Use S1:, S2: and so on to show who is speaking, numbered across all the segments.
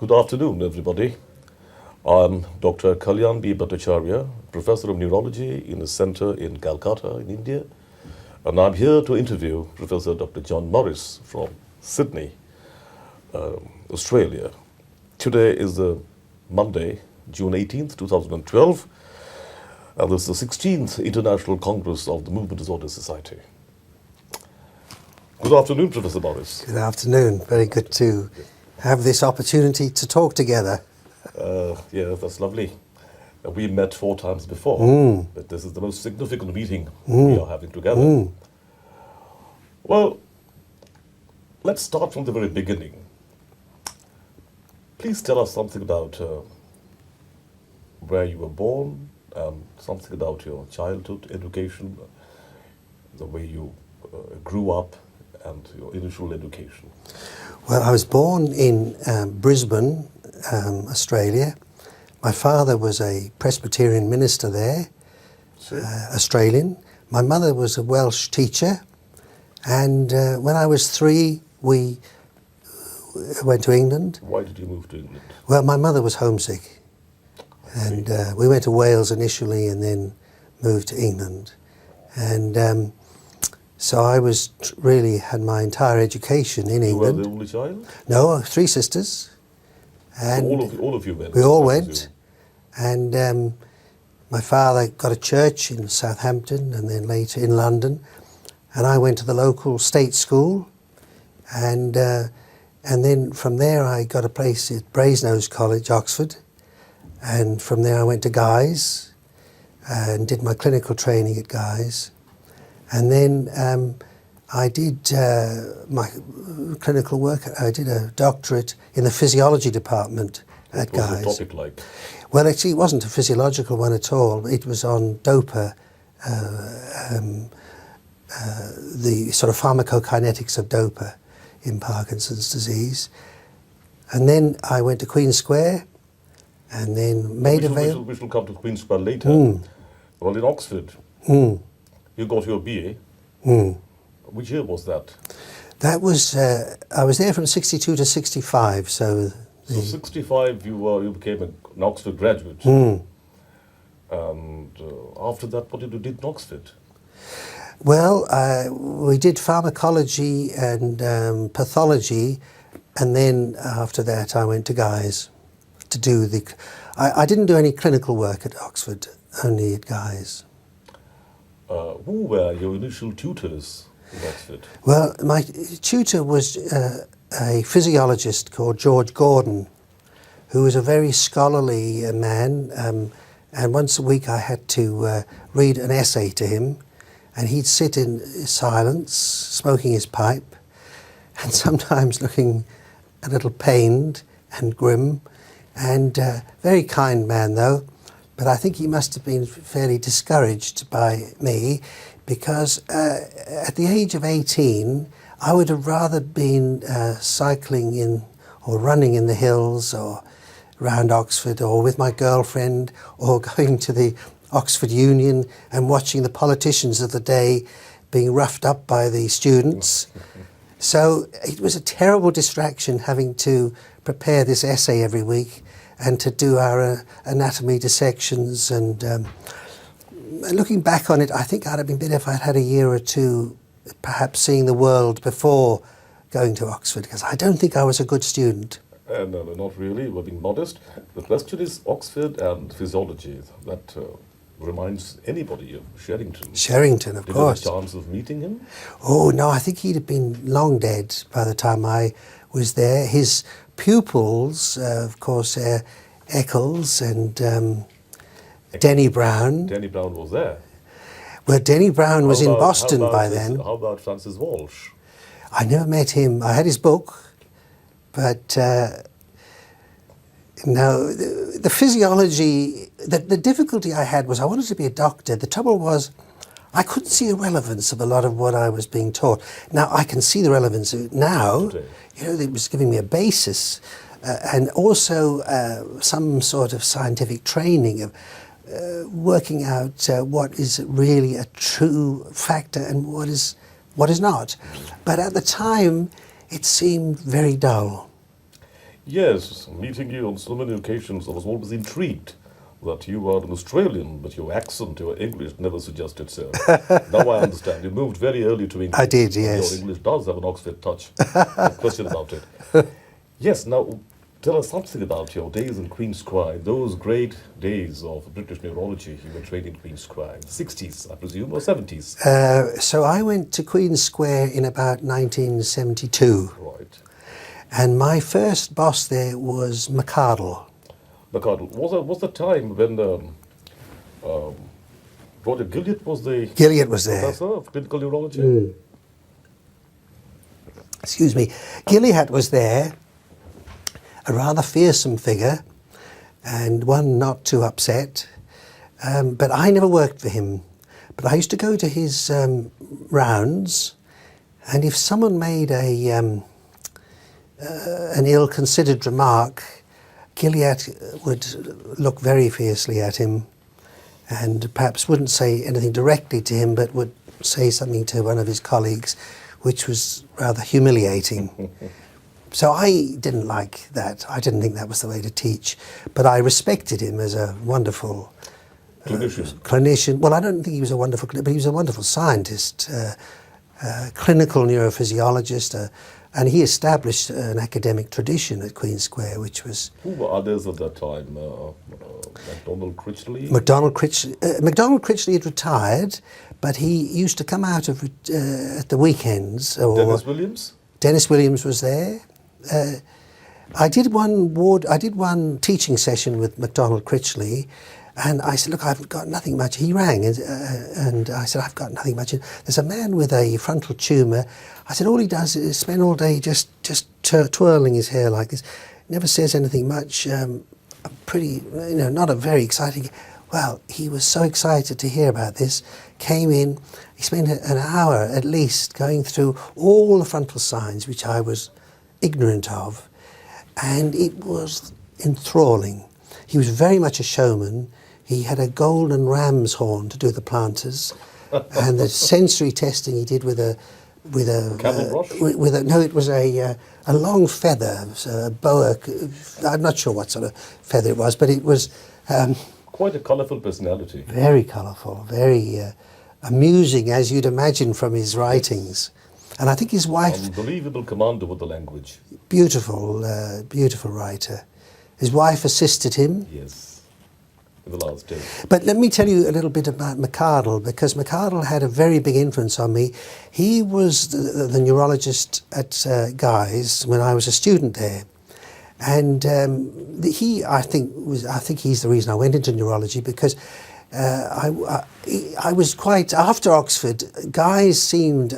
S1: Good afternoon, everybody. I'm Dr. Kalyanbrata Bhattacharyya, Professor of Neurology in a center in Calcutta, in India. And I'm here to interview Professor Dr. John Morris from Sydney, Australia. Today is Monday, June 18th, 2012, and this is the 16th International Congress of the Movement Disorder Society. Good afternoon, Professor Morris.
S2: Good afternoon. Very good to have this opportunity to talk together.
S1: Yeah, that's lovely. We met 4 times before, but this is the most significant meeting we are having together. Well, let's start from the very beginning. Please tell us something about where you were born, something about your childhood education, the way you grew up, and your initial education.
S2: Well, I was born in Brisbane, Australia. My father was a Presbyterian minister there, Australian. My mother was a Welsh teacher. And when I was 3, we went to England.
S1: Why did you move to England?
S2: Well, my mother was homesick. And we went to Wales initially and then moved to England. And so I was really had my entire education in England.
S1: You were the only child?
S2: No, 3 sisters. And
S1: so all of you went?
S2: We all went. And my father got a church in Southampton and then later in London. And I went to the local state school. And then from there I got a place at Brasenose College, Oxford. And from there I went to Guy's and did my clinical training at Guy's. And then I did my clinical work. I did a doctorate in the physiology department at Guy's.
S1: What was the topic like?
S2: Well, actually, it wasn't a physiological one at all. It was on DOPA, the sort of pharmacokinetics of DOPA in Parkinson's disease. And then I went to Queen Square and then Maida Vale.
S1: We shall come to Queen Square later. Well, in Oxford, you got your BA. Which year was that? That was,
S2: I was there from 62 to 65, so...
S1: So 65 you became an Oxford graduate. And after that, what did you do in Oxford?
S2: Well, we did pharmacology and pathology, and then after that I went to Guy's to do the... I didn't do any clinical work at Oxford, only at Guy's.
S1: Who were your initial tutors in Oxford?
S2: Well, my tutor was a physiologist called George Gordon, who was a very scholarly man, and once a week I had to read an essay to him, and he'd sit in silence, smoking his pipe, and sometimes looking a little pained and grim, and very kind man though. But I think he must have been fairly discouraged by me because at the age of 18, I would have rather been cycling in or running in the hills or around Oxford or with my girlfriend or going to the Oxford Union and watching the politicians of the day being roughed up by the students. So it was a terrible distraction having to prepare this essay every week and to do our anatomy dissections. And looking back on it, I think I'd have been better if I'd had a year or 2 perhaps seeing the world before going to Oxford, because I don't think I was a good student.
S1: No, not really. We're being modest. The question is Oxford and physiology. That reminds anybody of Sherrington.
S2: Sherrington, of course.
S1: Did you have a chance of meeting him?
S2: Oh, no, I think he'd have been long dead by the time I was there. His pupils, of course, Eccles and Denny Brown.
S1: Denny Brown was there.
S2: Well, Denny Brown was in Boston by then.
S1: How about Francis Walsh?
S2: I never met him. I had his book, but no, the physiology, the difficulty I had was I wanted to be a doctor. The trouble was I couldn't see the relevance of a lot of what I was being taught. Now, I can see the relevance of it now.
S1: Today.
S2: You know, it was giving me a basis and also some sort of scientific training of working out what is really a true factor and what is not. But at the time, it seemed very dull.
S1: Yes, meeting you on so many occasions, I was always intrigued that you are an Australian, but your accent, your English never suggested so. Now I understand. You moved very early to England.
S2: I did,
S1: and
S2: yes.
S1: your English does have an Oxford touch. No question about it. Yes, now tell us something about your days in Queen's Square, those great days of British neurology. You were trained in Queen's Square in the 60s, I presume, or 70s?
S2: So I went to Queen's Square in about 1972.
S1: Right.
S2: And my first boss there was McArdle.
S1: McArdle, was the time when Roger Gilliatt was the
S2: Gilliatt was there.
S1: professor of clinical neurology?
S2: Excuse me. Gilliatt was there, a rather fearsome figure, and one not too upset. But I never worked for him. But I used to go to his rounds, and if someone made an ill-considered remark, Gilliatt would look very fiercely at him and perhaps wouldn't say anything directly to him, but would say something to one of his colleagues, which was rather humiliating. So I didn't like that. I didn't think that was the way to teach. But I respected him as a wonderful clinician. Well, I don't think he was a wonderful clinician, but he was a wonderful scientist, clinical neurophysiologist, and he established an academic tradition at Queen's Square, which was...
S1: Who were others at that time? MacDonald Critchley?
S2: MacDonald Critchley had retired, but he used to come out of at the weekends.
S1: Dennis Williams?
S2: Dennis Williams was there. I did one teaching session with MacDonald Critchley, and I said, look, I've got nothing much. He rang, and I said, I've got nothing much. There's a man with a frontal tumour. I said, all he does is spend all day just twirling his hair like this. Never says anything much. Pretty, not a very exciting... Well, he was so excited to hear about this, came in, he spent an hour at least going through all the frontal signs, which I was ignorant of, and it was enthralling. He was very much a showman. He had a golden ram's horn to do the planters, and the sensory testing he did with a
S1: Camel brush?
S2: It was a long feather, a boa. I'm not sure what sort of feather it was, but it was
S1: quite a colourful personality.
S2: Very colourful, very amusing, as you'd imagine from his writings. And I think his wife...
S1: Unbelievable commander with the language.
S2: Beautiful, beautiful writer. His wife assisted him.
S1: Yes, in the last days.
S2: But let me tell you a little bit about McArdle, because McArdle had a very big influence on me. He was the neurologist at Guy's when I was a student there. And I think he's the reason I went into neurology, because I was quite... After Oxford, Guy's seemed...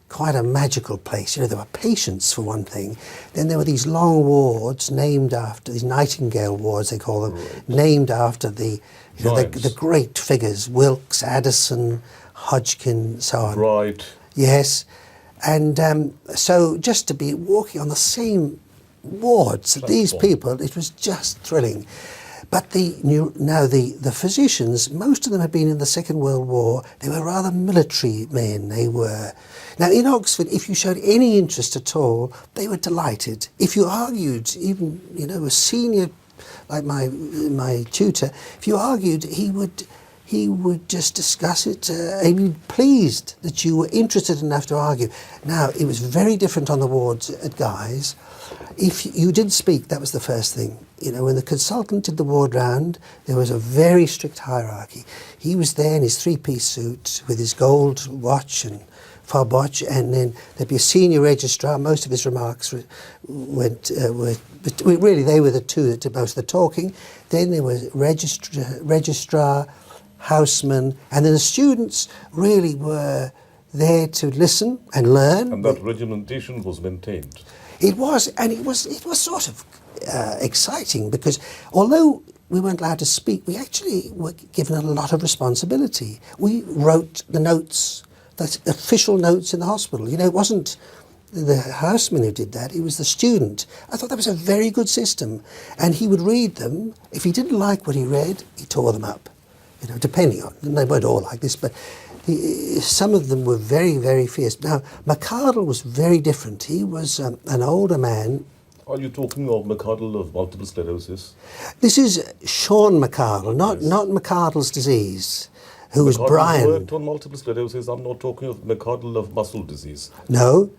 S2: quite a magical place. There were patients, for one thing. Then there were these long wards named after, these Nightingale wards, they call them,
S1: right.
S2: Named after the great figures, Wilkes, Addison, Hodgkin, so on.
S1: Right.
S2: Yes. And so just to be walking on the same wards, these people, it was just thrilling. But the physicians, most of them had been in the Second World War. They were rather military men. They were. Now in Oxford, if you showed any interest at all, they were delighted. If you argued, even a senior like my tutor, if you argued, he would just discuss it. He'd be pleased that you were interested enough to argue. Now it was very different on the wards at Guy's. If you did speak, that was the first thing. When the consultant did the ward round, there was a very strict hierarchy. He was there in his three-piece suit with his gold watch and fob watch, and then there'd be a senior registrar. Most of his remarks they were the two that did most of the talking. Then there was registrar, houseman, and then the students really were there to listen and learn.
S1: And that regimentation was maintained.
S2: It was, and it was sort of exciting, because although we weren't allowed to speak, we actually were given a lot of responsibility. We wrote the notes, the official notes in the hospital. It wasn't the houseman who did that, it was the student. I thought that was a very good system. And he would read them. If he didn't like what he read, he tore them up. Depending on, and they weren't all like this, but some of them were very, very fierce. Now, McArdle was very different. He was an older man,
S1: Are you talking of McArdle of multiple sclerosis?
S2: This is Sean McArdle, not McArdle's disease, who was
S1: McArdle
S2: Brian.
S1: worked on multiple sclerosis. I'm not talking of McArdle of muscle disease.
S2: No.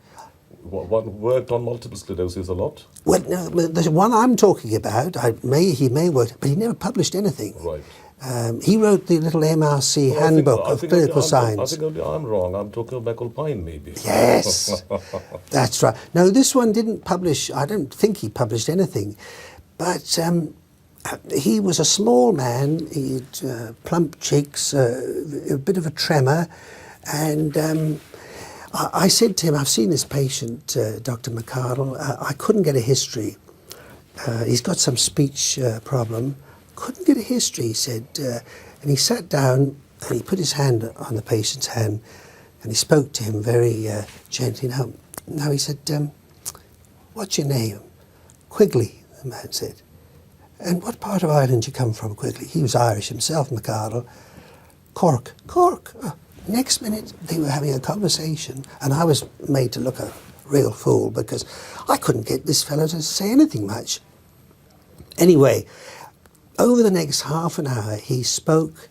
S1: One worked on multiple sclerosis a lot.
S2: Well, no, the one I'm talking about, he may work, but he never published anything.
S1: Right.
S2: He wrote the little MRC handbook of clinical science.
S1: I think only I'm wrong. I'm talking of McAlpine, maybe.
S2: Yes, that's right. No, this one didn't publish. I don't think he published anything, but he was a small man. He had plump cheeks, a bit of a tremor, and I said to him, "I've seen this patient, Dr. McArdle. I couldn't get a history. He's got some speech problem. Couldn't get a history," he said. And he sat down and he put his hand on the patient's hand and he spoke to him very gently. Now he said, "What's your name?" "Quigley," the man said. "And what part of Ireland do you come from, Quigley?" He was Irish himself, McArdle. "Cork." "Cork." Next minute they were having a conversation and I was made to look a real fool because I couldn't get this fellow to say anything much. Anyway, over the next half an hour, he spoke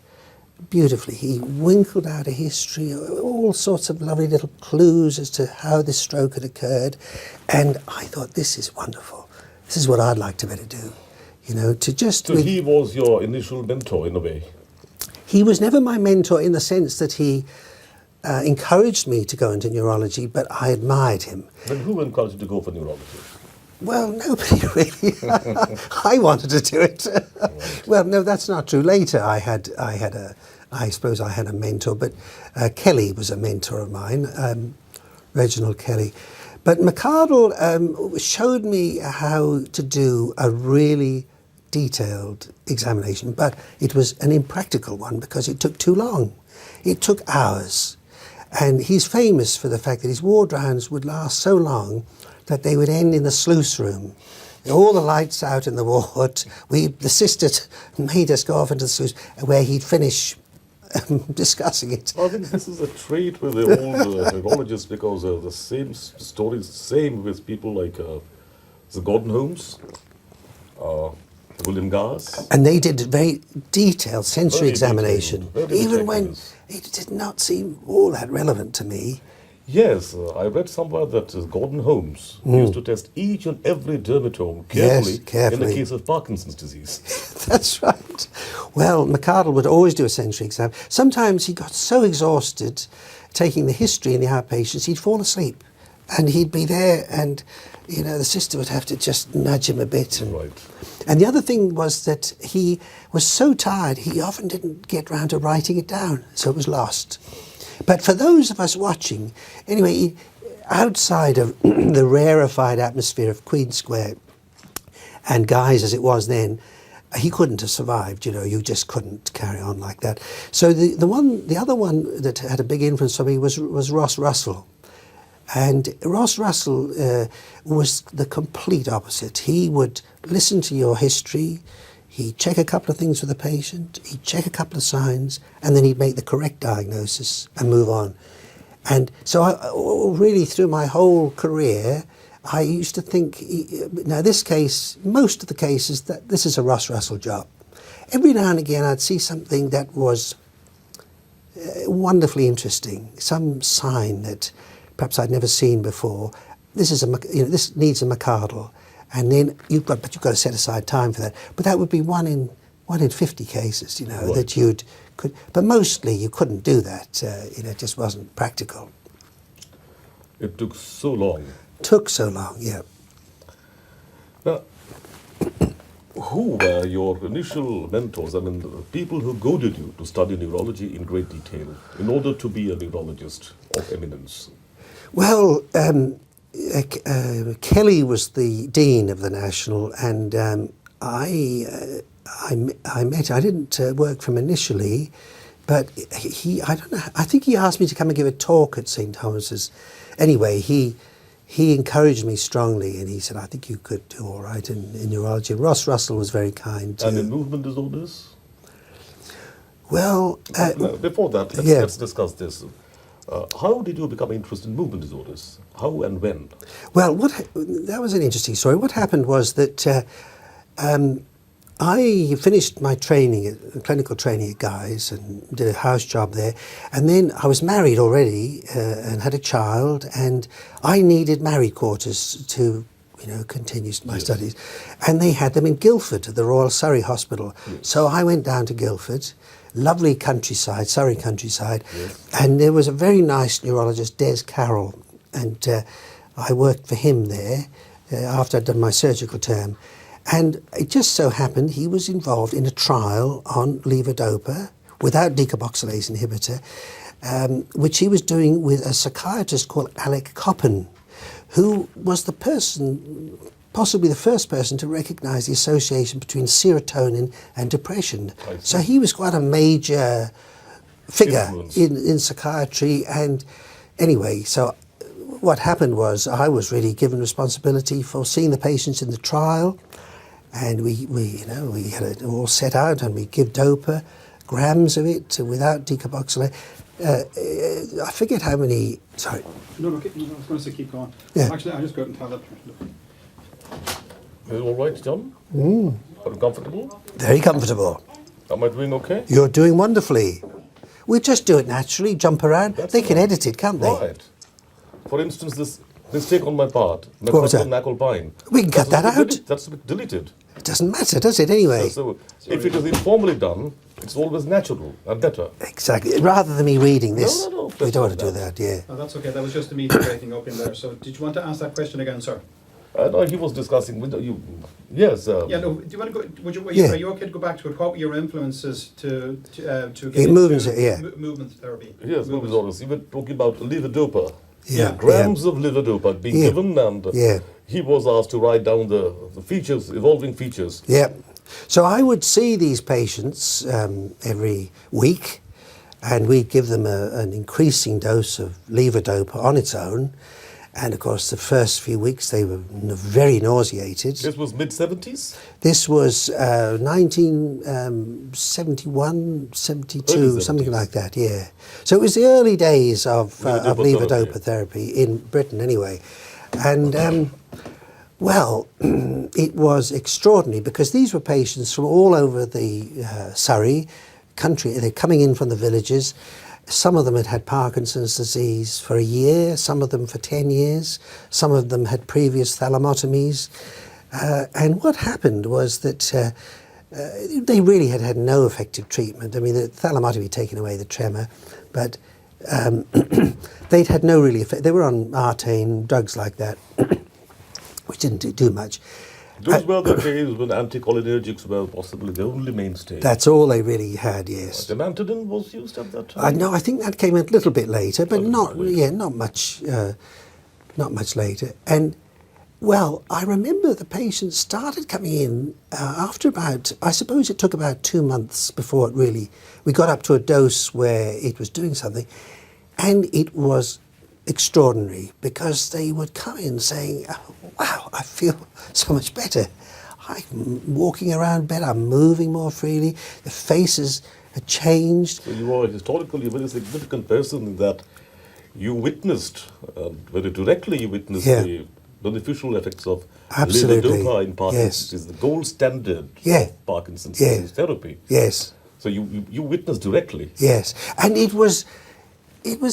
S2: beautifully. He winkled out a history, all sorts of lovely little clues as to how this stroke had occurred. And I thought, this is wonderful. This is what I'd like to better do. You know, to just...
S1: So he was your initial mentor, in a way?
S2: He was never my mentor in the sense that he encouraged me to go into neurology, but I admired him.
S1: Then who encouraged you to go for neurology?
S2: Well, nobody really. I wanted to do it.
S1: Right.
S2: Well, no, that's not true. Later, I suppose I had a mentor, but Kelly was a mentor of mine, Reginald Kelly. But McArdle showed me how to do a really detailed examination, but it was an impractical one because it took too long. It took hours. And he's famous for the fact that his ward rounds would last so long that they would end in the sluice room. All the lights out in the ward. The sister made us go off into the sluice where he'd finish discussing it.
S1: I think this is a trait with the old neurologists because the same stories, same with people like the Gordon Holmes, William Gars.
S2: And they did very detailed sensory
S1: Very
S2: examination,
S1: detailed, very
S2: even when
S1: meticulous.
S2: it did not seem all that relevant to me.
S1: Yes, I read somewhere that Gordon Holmes used to test each and every dermatome carefully,
S2: Yes, carefully.
S1: in the case of Parkinson's disease.
S2: That's right. Well, McArdle would always do a sensory exam. Sometimes he got so exhausted taking the history in the outpatients, he'd fall asleep. And he'd be there and, you know, the sister would have to just nudge him a bit.
S1: Right.
S2: And the other thing was that he was so tired, he often didn't get round to writing it down, so it was lost. But for those of us watching, anyway, outside of the rarefied atmosphere of Queen Square and Guy's as it was then, he couldn't have survived, you know, you just couldn't carry on like that. So the other one that had a big influence on me was Ross Russell. And Ross Russell was the complete opposite. He would listen to your history, he'd check a couple of things with the patient, he'd check a couple of signs, and then he'd make the correct diagnosis and move on. And so really through my whole career, I used to think, now this case, most of the cases, that this is a Ross Russell job. Every now and again I'd see something that was wonderfully interesting, some sign that perhaps I'd never seen before. This needs a McArdle, and then you've got to set aside time for that. But that would be one in 50 cases, you know,
S1: Right.
S2: that but mostly you couldn't do that. It just wasn't practical.
S1: It took so long.
S2: Took so long, yeah.
S1: Now, who were your initial mentors? I mean, the people who goaded you to study neurology in great detail in order to be a neurologist of eminence?
S2: Well, Kelly was the dean of the National, and I didn't work for him initially, but I don't know, I think he asked me to come and give a talk at St. Thomas's. Anyway, he encouraged me strongly, and he said, I think you could do all right in neurology. Ross Russell was very kind too.
S1: And in movement disorders?
S2: Well...
S1: Now, before that, let's discuss this. How did you become interested in movement disorders? How and when?
S2: Well, that was an interesting story. What happened was that I finished my training, clinical training at Guy's, and did a house job there. And then I was married already and had a child, and I needed married quarters to continue my studies. And they had them in Guildford at the Royal Surrey Hospital.
S1: Yes.
S2: So I went down to Guildford, lovely countryside, Surrey countryside,
S1: yes.
S2: and there was a very nice neurologist, Des Carroll, and I worked for him there after I'd done my surgical term. And it just so happened he was involved in a trial on levodopa without decarboxylase inhibitor, which he was doing with a psychiatrist called Alec Coppen, who was the person, possibly the first person to recognise the association between serotonin and depression. So he was quite a major figure in psychiatry. And anyway, so what happened was I was really given responsibility for seeing the patients in the trial, and we had it all set out, and we give dopa, grams of it without decarboxylate. I forget how many. Sorry.
S3: No, I was going to say keep going.
S2: Yeah.
S3: Actually, I just go out and tell that.
S1: Is it all right, John? Are you comfortable?
S2: Very comfortable.
S1: Am I doing okay?
S2: You're doing wonderfully. We just do it naturally, jump around.
S1: That's
S2: they can
S1: right.
S2: edit it, can't they?
S1: Right. For instance, this mistake on my part,
S2: What was that?
S1: McAlpine.
S2: We can cut that out.
S1: That's deleted.
S2: It doesn't matter, does it, anyway?
S1: So if it is informally done, it's always natural and better.
S2: Exactly. Rather than me reading this,
S1: No,
S2: we don't want to do that, yeah.
S3: No, that's okay. That was just the meeting breaking up in there. So, did you want to ask that question again, sir?
S1: No, he was discussing with you. Yes.
S3: Yeah. No. Do you want to go?
S2: Yeah.
S3: Are you okay to go back to it? What were your influences to get
S2: In movement, yeah.
S3: movement therapy?
S1: Yes, movement disorders. You were talking about levodopa.
S2: Yeah.
S1: Grams of levodopa being
S2: Yeah.
S1: given, and
S2: Yeah.
S1: he was asked to write down the features, evolving features.
S2: Yeah. So I would see these patients every week, and we'd give them an increasing dose of levodopa on its own. And of course, the first few weeks they were very nauseated.
S1: This was mid-70s?
S2: This was 1971, 72,
S1: Early
S2: something
S1: 70s.
S2: like that, yeah. So it was the early days of
S1: Levodopa
S2: levodopa therapy in Britain anyway. And, well, it was extraordinary because these were patients from all over the Surrey country. They're coming in from the villages. Some of them had had Parkinson's disease for a year, some of them for 10 years, some of them had previous thalamotomies. And what happened was that they really had had no effective treatment. I mean, the thalamotomy had taken away the tremor, but they'd had no really effect. They were on Artane, drugs like that, which didn't do much.
S1: Those were the days when anticholinergics were possibly the only mainstay.
S2: That's all they really had, yes.
S1: Demantadine was used at that time?
S2: No, I think that came a little bit later, but not
S1: later.
S2: not much later. And well, I remember the patients started coming in after about, I suppose it took about 2 months before we got up to a dose where it was doing something, and it was extraordinary because they would come in saying, oh, wow, I feel so much better. I'm walking around better, I'm moving more freely, the faces had changed.
S1: So you are historically a very significant person in that you witnessed, very directly you witnessed the beneficial effects of
S2: Absolutely.
S1: levodopa in Parkinson's.
S2: Yes.
S1: It is the gold standard of Parkinson's disease therapy.
S2: Yes.
S1: So you witnessed directly.
S2: Yes. And it was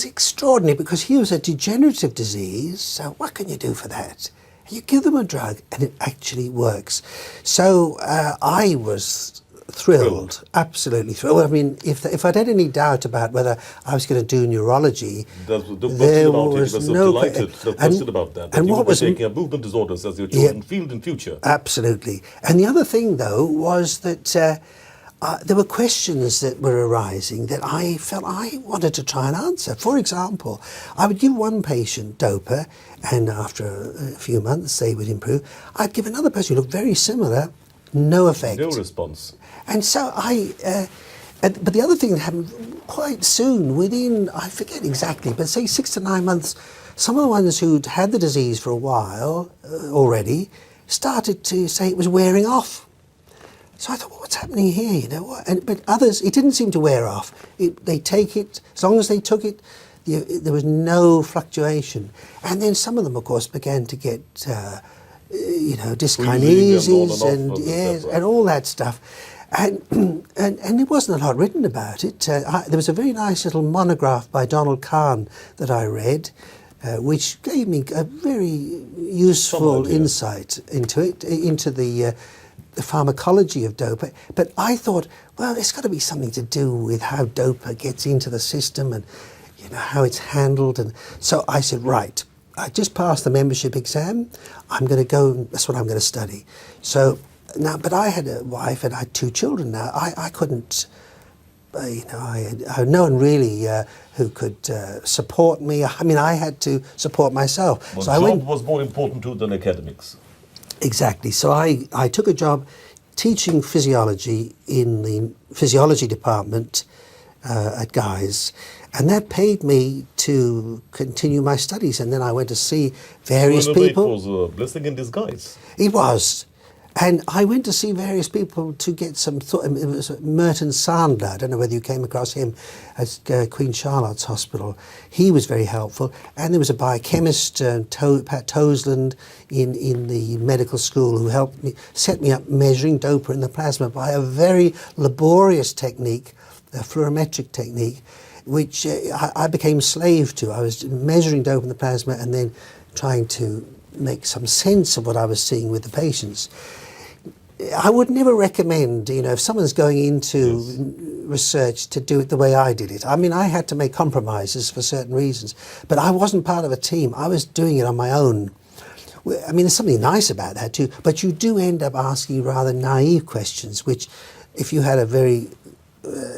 S2: extraordinary because he was a degenerative disease, so what can you do for that? You give them a drug and it actually works. So I was thrilled, absolutely thrilled. Well, I mean, if I'd had any doubt about whether I was going to do neurology,
S1: There was no question about that.
S2: And
S1: you
S2: what
S1: were
S2: was
S1: taking up movement disorders as your chosen field in future.
S2: Absolutely. And the other thing, though, was that there were questions that were arising that I felt I wanted to try and answer. For example, I would give one patient dopa, and after a few months they would improve. I'd give another person who looked very similar, no effect.
S1: No response.
S2: And so but the other thing that happened quite soon, within, I forget exactly, but say 6 to 9 months, some of the ones who'd had the disease for a while already started to say it was wearing off. So I thought, well, what's happening here? But others, it didn't seem to wear off. They take it, as long as they took it, there was no fluctuation. And then some of them, of course, began to get, dyskinesis and all that stuff. And there wasn't a lot written about it. There was a very nice little monograph by Donald Kahn that I read, which gave me a very useful insight into the pharmacology of dopa. But I thought, well, there's got to be something to do with how dopa gets into the system and how it's handled. And so I said, right, I just passed the membership exam. I'm going to go. That's what I'm going to study. So. Now, but I had a wife and I had 2 children now. I couldn't, I had no one really who could support me. I mean, I had to support myself.
S1: Well,
S2: so
S1: job was more important too than academics.
S2: Exactly. So I took a job teaching physiology in the physiology department at Guy's. And that paid me to continue my studies. And then I went to see various people.
S1: It was a blessing in disguise.
S2: It was. And I went to see various people to get some thought. It was Merton Sandler. I don't know whether you came across him at Queen Charlotte's Hospital. He was very helpful. And there was a biochemist, Pat Tosland, in the medical school who helped me, set me up measuring dopa in the plasma by a very laborious technique, a fluorometric technique, which I became slave to. I was measuring dopa in the plasma and then trying to make some sense of what I was seeing with the patients. I would never recommend, if someone's going into research to do it the way I did it. I mean, I had to make compromises for certain reasons, but I wasn't part of a team. I was doing it on my own. I mean, there's something nice about that too, but you do end up asking rather naive questions, which if you had a very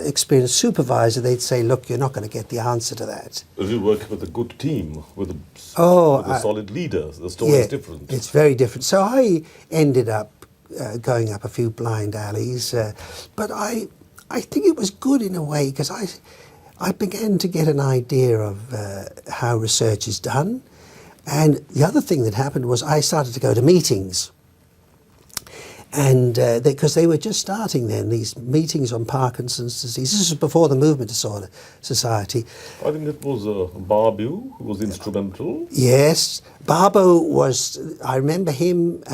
S2: experienced supervisor, they'd say, look, you're not going to get the answer to that.
S1: If you work with a good team, with a solid leader, the story is different.
S2: It's very different. So I ended up going up a few blind alleys, but I think it was good in a way because I began to get an idea of how research is done. And the other thing that happened was I started to go to meetings. And because they were just starting then, these meetings on Parkinson's disease. This was before the Movement Disorder Society.
S1: I think it was Barbu who was instrumental.
S2: Yes, Barbu was, I remember him,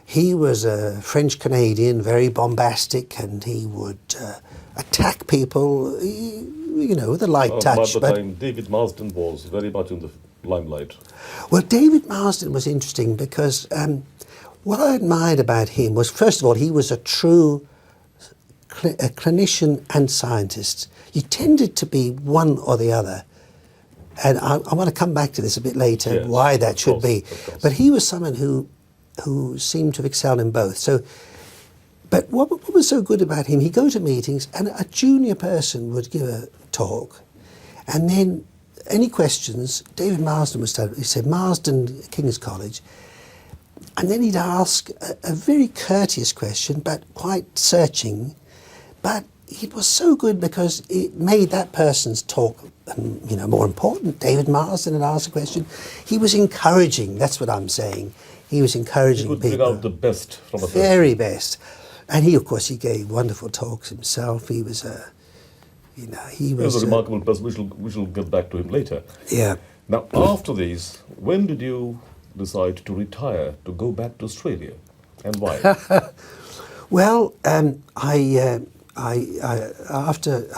S2: he was a French-Canadian, very bombastic, and he would attack people, with a light touch.
S1: By the time, David Marsden was very much in the limelight.
S2: Well, David Marsden was interesting because what I admired about him was, first of all, he was a true clinician and scientist. You tended to be one or the other. And I want to come back to this a bit later, why that should be. But he was someone who seemed to have excelled in both. So, but what was so good about him, he'd go to meetings and a junior person would give a talk. And then any questions, David Marsden would start, he said, Marsden, King's College. And then he'd ask a very courteous question, but quite searching. But it was so good because it made that person's talk, more important. David Marsden had asked a question. He was encouraging. That's what I'm saying. He was encouraging people.
S1: He could bring out the best from a person.
S2: Very best. And he, of course, he gave wonderful talks himself. He was a, he was
S1: a remarkable person. We shall get back to him later.
S2: Yeah.
S1: Now, after these, when did you decide to retire, to go back to Australia, and why?
S2: Well, after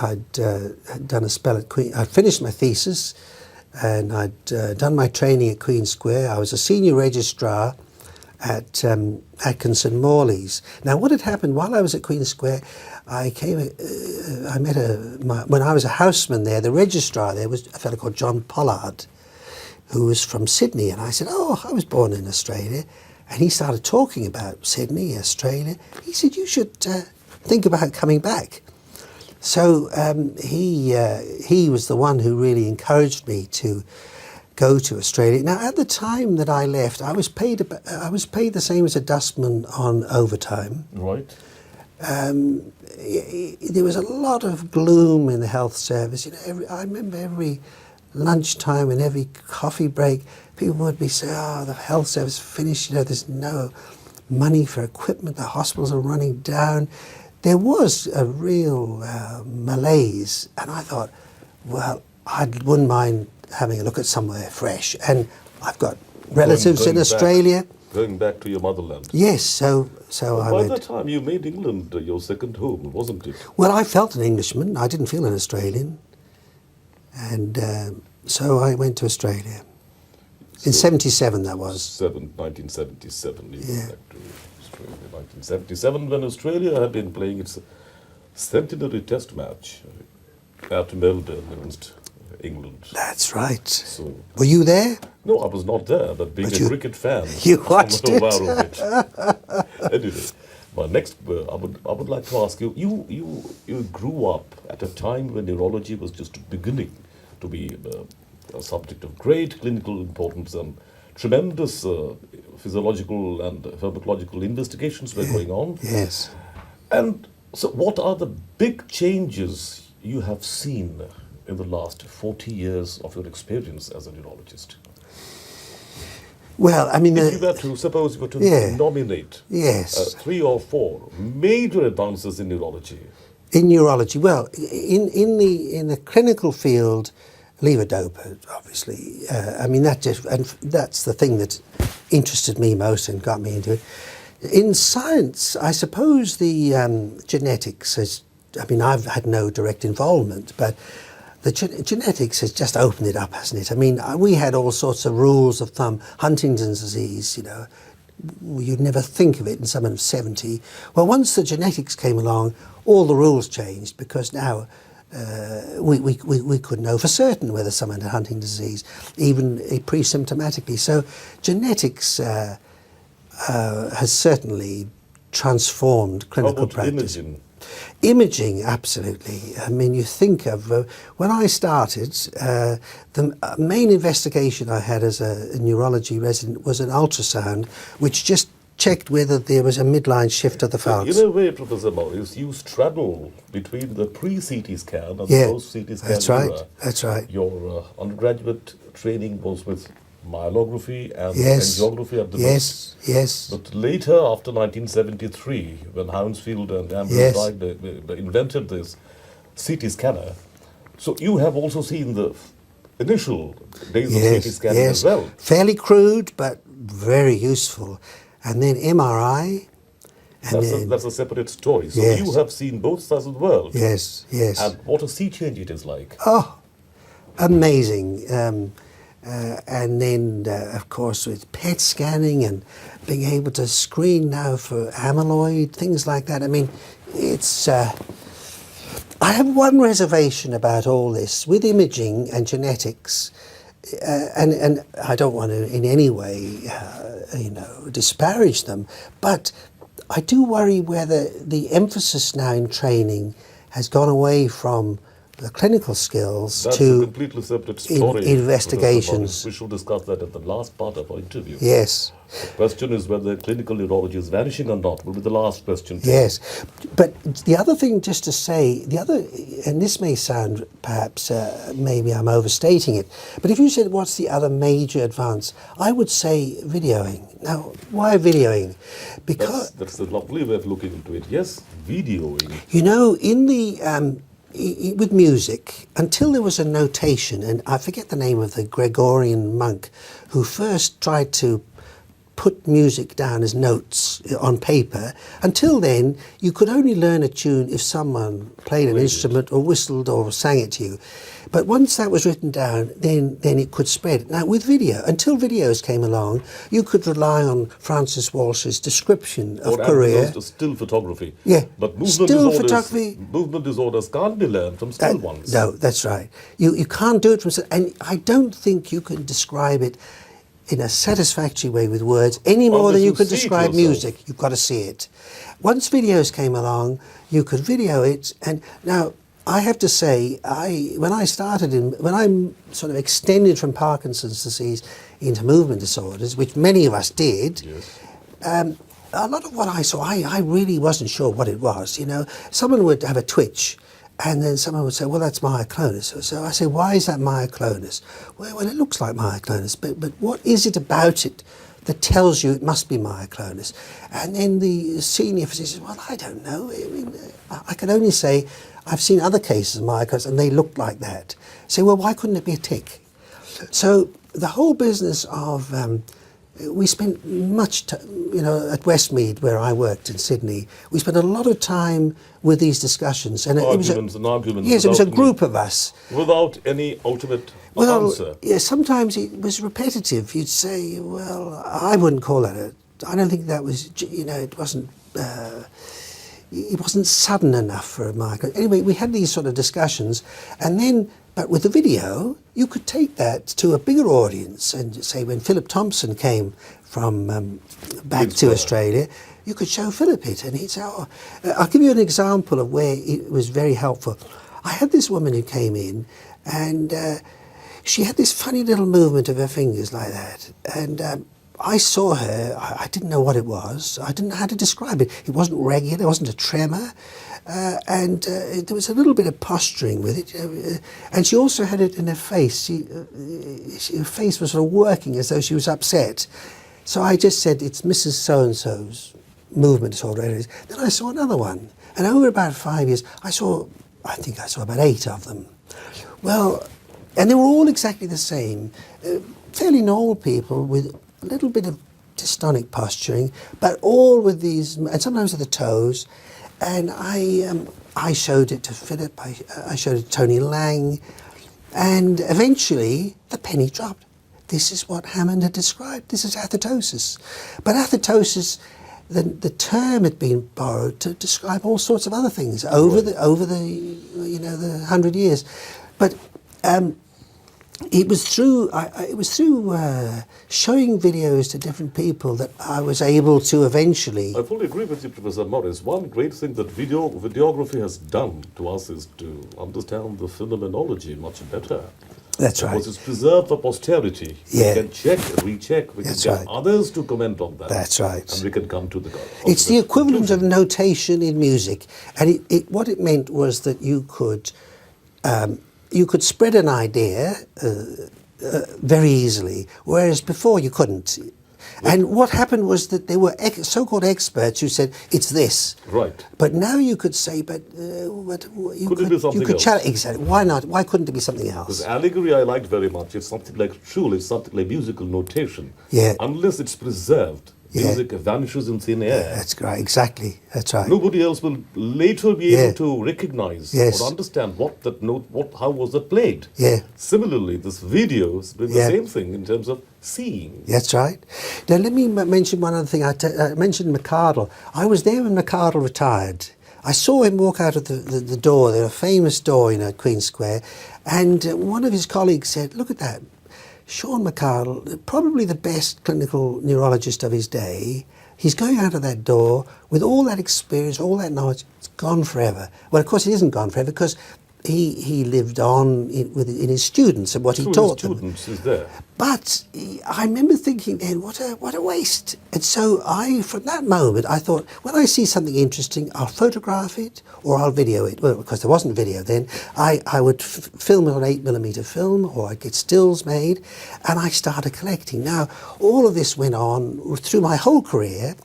S2: I'd done a spell at Queen, I'd finished my thesis, and I'd done my training at Queen Square. I was a senior registrar at Atkinson Morley's. Now, what had happened while I was at Queen Square, I met when I was a houseman there, the registrar there was a fellow called John Pollard, who was from Sydney. And I said, I was born in Australia. And he started talking about Sydney, Australia. He said, you should think about coming back. So he was the one who really encouraged me to go to Australia. Now, at the time that I left, I was paid the same as a dustman on overtime.
S1: Right.
S2: There was a lot of gloom in the health service. I remember every lunchtime and every coffee break, people would be saying, the health service finished, there's no money for equipment, the hospitals are running down. There was a real malaise, and I thought, well, I wouldn't mind having a look at somewhere fresh. And I've got relatives in Australia.
S1: Going back to your motherland.
S2: Yes, so I
S1: By
S2: went.
S1: that time, you made England your second home, wasn't it?
S2: Well, I felt an Englishman. I didn't feel an Australian. And so I went to Australia. In
S1: So-
S2: 77, that was.
S1: 1977. You
S2: Yeah.
S1: went back to Australia. 1977, when Australia had been playing its centenary test match at Melbourne against England.
S2: That's right.
S1: So,
S2: Were you there?
S1: no, I was not there, but being
S2: But
S1: a
S2: you-
S1: cricket fan,
S2: you watched
S1: I'm
S2: it.
S1: aware of it. Anyway, my next, I would like to ask you, you grew up at a time when neurology was just beginning to be a subject of great clinical importance, and tremendous physiological and pharmacological investigations were going on.
S2: Yes.
S1: And so, what are the big changes you have seen in the last 40 years of your experience as a neurologist?
S2: Well, I mean,
S1: If you were to, suppose you were to
S2: Yeah.
S1: nominate
S2: yes.
S1: 3 or 4 major advances in neurology.
S2: In neurology, well, in the clinical field, levodopa, obviously. I mean, that's the thing that interested me most and got me into it. In science, I suppose the genetics has. I mean, I've had no direct involvement, but the genetics has just opened it up, hasn't it? I mean, we had all sorts of rules of thumb. Huntington's disease, you know, you'd never think of it in someone of 70. Well, once the genetics came along, all the rules changed, because now we could know for certain whether someone had Huntington's disease, even pre-symptomatically. So genetics has certainly transformed
S1: How
S2: clinical
S1: about
S2: practice.
S1: imaging?
S2: Imaging, absolutely. I mean, you think of when I started, the main investigation I had as a neurology resident was an ultrasound, which just checked whether there was a midline shift of the
S1: So
S2: falx.
S1: in a way, Professor Morris, you straddle between the pre-CT scan and
S2: Yeah,
S1: the post-CT scan
S2: that's right.
S1: era.
S2: That's right.
S1: Your undergraduate training was with myelography and
S2: Yes.
S1: angiography at the most.
S2: Yes. Yes.
S1: But later, after 1973, when Hounsfield and
S2: Yes.
S1: Ambrose invented this CT scanner, so you have also seen the initial days of CT scanning as well.
S2: Fairly crude, but very useful. And then MRI. And then,
S1: That's a separate story. So
S2: Yes.
S1: you have seen both sides of the world.
S2: yes, yes.
S1: And what a sea change it is like.
S2: Oh, amazing. And then, of course, with PET scanning and being able to screen now for amyloid, things like that. I mean, it's. I have one reservation about all this. With imaging and genetics, and I don't want to in any way, disparage them, but I do worry whether the emphasis now in training has gone away from the clinical skills
S1: That's a
S2: to
S1: completely separate story.
S2: investigations.
S1: We shall discuss that at the last part of our interview.
S2: Yes,
S1: The question is whether clinical neurology is vanishing or not, will be the last question.
S2: yes. But the other thing, just to say, and this may sound perhaps, maybe I'm overstating it, but if you said what's the other major advance, I would say videoing. Now, why videoing? Because,
S1: That's a lovely way of looking into it. Yes, videoing.
S2: you know, in the with music, until there was a notation, and I forget the name of the Gregorian monk who first tried to put music down as notes on paper. Until then, you could only learn a tune if someone played an instrument or whistled or sang it to you. But once that was written down, then it could spread. Now, with video, until videos came along, you could rely on Francis Walsh's description of
S1: Or
S2: career.
S1: to still photography.
S2: Yeah,
S1: But movement
S2: still
S1: disorders,
S2: photography.
S1: movement disorders can't be learned from still ones.
S2: No, that's right. You can't do it from, and I don't think you can describe it in a satisfactory way with words any more
S1: Unless
S2: than you
S1: you
S2: could
S1: see it
S2: describe
S1: yourself.
S2: music. You've got to see it. Once videos came along, you could video it, and now I have to say, when I sort of extended from Parkinson's disease into movement disorders, which many of us did.
S1: Yes.
S2: A lot of what I saw, I really wasn't sure what it was. You know, someone would have a twitch, and then someone would say, well, that's myoclonus. So I say, why is that myoclonus? Well, it looks like myoclonus, but what is it about it that tells you it must be myoclonus. And then the senior physician says, well, I don't know. I mean, I can only say I've seen other cases of myoclonus and they looked like that. Say, well, why couldn't it be a tick? So the whole business of, we spent much time, you know, at Westmead, where I worked in Sydney, we spent a lot of time with these discussions. And
S1: Arguments.
S2: Yes, it was a group of us.
S1: Without any ultimate answer.
S2: Yeah, sometimes it was repetitive. You'd say, well, I wouldn't call that I don't think that was, you know, it wasn't sudden enough for a micro. Anyway, we had these sort of discussions, and then, but with the video, you could take that to a bigger audience and say when Philip Thompson came from back to Australia, you could show Philip it, and he'd say, oh, I'll give you an example of where it was very helpful. I had this woman who came in, and she had this funny little movement of her fingers like that, and I saw her, I didn't know what it was, I didn't know how to describe it. It wasn't regular, it wasn't a tremor, and there was a little bit of posturing with it, and she also had it in her face. Her face was sort of working as though she was upset. So I just said, it's Mrs. So-and-so's movement disorder. Then I saw another one, and over about 5 years, I think I saw about 8 of them. Well, and they were all exactly the same, fairly normal people with a little bit of dystonic posturing, but all with these, and sometimes with the toes. And I showed it to Philip, I showed it to Tony Lang, and eventually the penny dropped. This is what Hammond had described. This is athetosis. But athetosis, the term had been borrowed to describe all sorts of other things over the you know, the 100 years. But it was through showing videos to different people that I was able to eventually.
S1: I fully agree with you, Professor Morris. One great thing that videography has done to us is to understand the phenomenology much better.
S2: That's right.
S1: Because it's preserved for posterity.
S2: Yeah.
S1: We can check, recheck, we
S2: That's
S1: can get
S2: right.
S1: others to comment on that.
S2: That's right.
S1: And we can come to the
S2: It's the equivalent of notation in music, and what it meant was that you could spread an idea very easily, whereas before you couldn't. And what happened was that there were so-called experts who said, it's this.
S1: Right.
S2: But now you could say, but you
S1: Could it be something else?
S2: challenge, exactly. Why not? Why couldn't it be something else?
S1: This allegory I liked very much. It's something like truly, it's something like musical notation.
S2: Yeah.
S1: Unless it's preserved,
S2: Yeah.
S1: music vanishes in thin air.
S2: That's right, exactly. That's right.
S1: Nobody else will later be
S2: Yeah.
S1: able to recognize
S2: Yes.
S1: or understand what that note, how was it played.
S2: Yeah.
S1: Similarly, this video is doing
S2: Yeah.
S1: the same thing in terms of seeing.
S2: That's right. Now let me mention one other thing. I mentioned McArdle. I was there when McArdle retired. I saw him walk out of the door, the famous door, you know, at Queen Square, and one of his colleagues said, look at that. Sean McArdle, probably the best clinical neurologist of his day, he's going out of that door with all that experience, all that knowledge, it's gone forever. Well, of course it isn't gone forever because he lived on in his students and what he taught them.
S1: Students is there.
S2: But I remember thinking then, what a waste. And so from that moment, I thought, when I see something interesting, I'll photograph it or I'll video it. Well, because there wasn't video then. I would film it on 8mm film, or I'd get stills made, and I started collecting. Now, all of this went on through my whole career,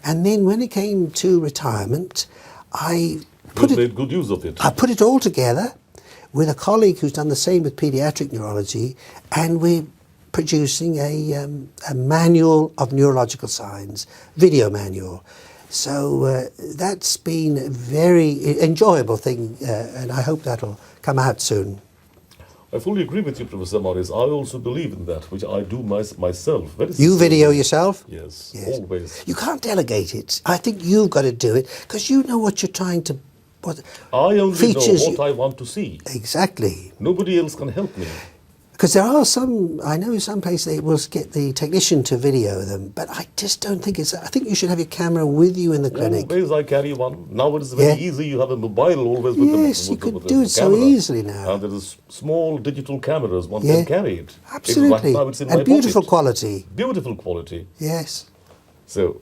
S2: and then when it came to retirement, I
S1: made good use of it.
S2: I put it all together with a colleague who's done the same with paediatric neurology, and we're producing a manual of neurological signs, video manual. So that's been a very enjoyable thing, and I hope that'll come out soon.
S1: I fully agree with you, Professor Morris. I also believe in that, which I do myself. Very
S2: You
S1: sincerely.
S2: video yourself?
S1: Yes,
S2: Yes.
S1: always.
S2: You can't delegate it. I think you've got to do it because you know what you're trying to.
S1: I only
S2: features
S1: know what I want to see.
S2: Exactly.
S1: Nobody else can help me.
S2: Because there are some, I know some places they will get the technician to video them, but I just don't think it's, I think you should have your camera with you in the clinic.
S1: Always I carry one. Now it is very easy. You have a mobile always with
S2: Yes,
S1: the
S2: you could
S1: with
S2: do
S1: the
S2: it so
S1: camera.
S2: easily now.
S1: And there is small digital cameras. One
S2: Yeah.
S1: can carry it.
S2: Absolutely.
S1: Right now it's in my
S2: And beautiful
S1: pocket.
S2: quality.
S1: Beautiful quality.
S2: Yes.
S1: So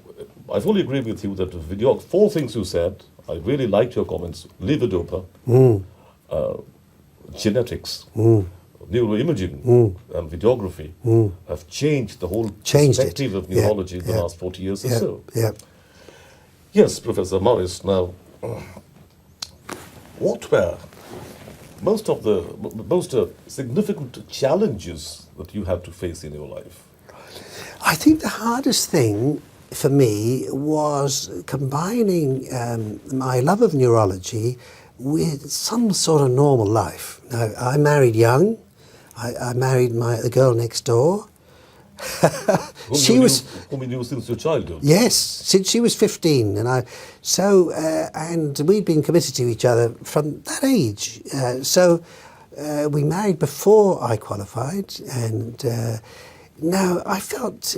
S1: I fully agree with you that video. 4 things you said. I really liked your comments. Levodopa, genetics, neuroimaging and videography have changed the whole
S2: Changed it.
S1: perspective of
S2: Yeah,
S1: neurology in the
S2: yeah.
S1: last 40 years or
S2: Yeah,
S1: so.
S2: yeah.
S1: Yes, Professor Morris. Now, what were most significant challenges that you had to face in your life?
S2: I think the hardest thing for me was combining my love of neurology with some sort of normal life. Now, I married young. I married the girl next door.
S1: Whom you knew since your childhood.
S2: Yes, since she was 15, and we'd been committed to each other from that age. We married before I qualified, and now I felt